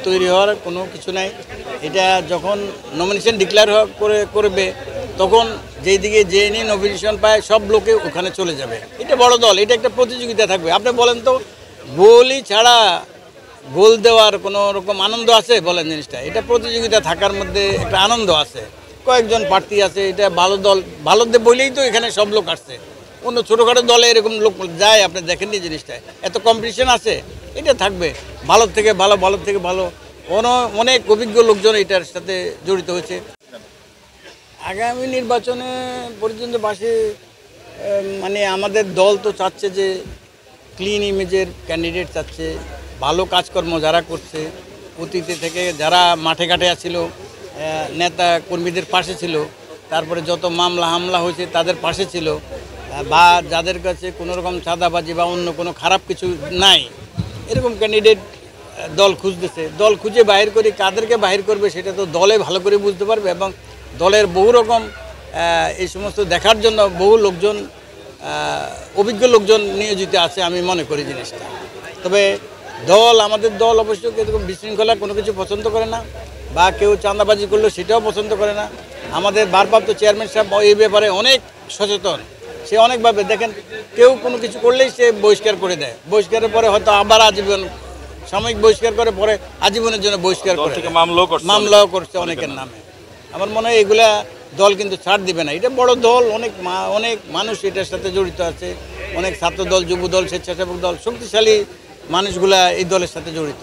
তৈরি হওয়ার কোনো কিছু নাই। এটা যখন নমিনেশন ডিক্লেয়ার করবে তখন যেই দিকে যে নিয়ে নমিনেশন পায় সব লোকে ওখানে চলে যাবে। এটা বড় দল, এটা একটা প্রতিযোগিতা থাকবে। আপনি বলেন তো, গোলই ছাড়া গোল দেওয়ার কোনো রকম আনন্দ আছে? বলেন জিনিসটা। এটা প্রতিযোগিতা থাকার মধ্যে একটা আনন্দ আছে, কয়েকজন প্রার্থী আছে, এটা ভালো দল, ভালো বলেই তো এখানে সব লোক আসছে। অন্য ছোটোখাটো দলে এরকম লোক যায়, আপনি দেখেননি জিনিসটা, এত কম্পিটিশন আছে। এটা থাকবে, ভালো থেকে ভালো, ভালো থেকে ভালো, অনেক অভিজ্ঞ লোকজন এটার সাথে জড়িত হয়েছে। আগামী নির্বাচনে পর্যন্তবাসী মানে আমাদের দল তো চাচ্ছে যে ক্লিন ইমেজের ক্যান্ডিডেট চাচ্ছে, ভালো কাজকর্ম যারা করছে, অতীতে থেকে যারা মাঠে ঘাটে ছিল, নেতা কর্মীদের পাশে ছিল, তারপরে যত মামলা হামলা হয়েছে তাদের পাশে ছিল, বা যাদের কাছে কোনো রকম চাঁদাবাজি বা অন্য কোনো খারাপ কিছু নাই, এরকম ক্যান্ডিডেট দল খুঁজতেছে। দল খুঁজে বাহির করে কাদেরকে বাহির করবে সেটা তো দলে ভালো করে বুঝতে পারবে, এবং দলের বহু রকম এই সমস্ত দেখার জন্য বহু লোকজন, অভিজ্ঞ লোকজন নিয়োজিত আছে আমি মনে করি জিনিসটা। তবে আমাদের দল অবশ্য এরকম বিশৃঙ্খলা কোনো কিছু পছন্দ করে না, বা কেউ চাঁদাবাজি করলেও সেটাও পছন্দ করে না। আমাদের ভারপ্রাপ্ত চেয়ারম্যান সাহেব এই ব্যাপারে অনেক সচেতন। সে অনেকভাবে দেখেন, কেউ কোনো কিছু করলেই সে বহিষ্কার করে দেয়, বহিষ্কারের পরে হয়তো আবার আজীবন, সাময়িক বহিষ্কার করে পরে আজীবনের জন্য বহিষ্কার করে, মামলাও করছে অনেকের নামে। আমার মনে হয় এগুলা দল কিন্তু ছাড় দিবে না। এটা বড় দল, অনেক মানুষ এটার সাথে জড়িত আছে, অনেক ছাত্র দল, যুব দল, স্বেচ্ছাসেবক দল, শক্তিশালী মানুষগুলা এই দলের সাথে জড়িত।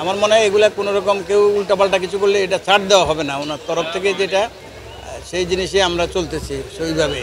আমার মনে হয় এগুলা কোনো রকম কেউ উল্টাপাল্টা কিছু করলে এটা ছাড় দেওয়া হবে না ওনার তরফ থেকে, যেটা সেই জিনিসে আমরা চলতেছি সেইভাবে।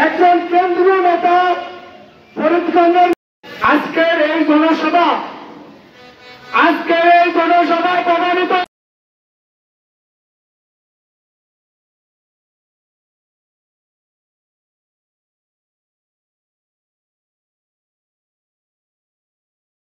একজন কেন্দ্রীয় নেতা ফরিদগঞ্জের আজকের এই জনসভায় প্রধানিত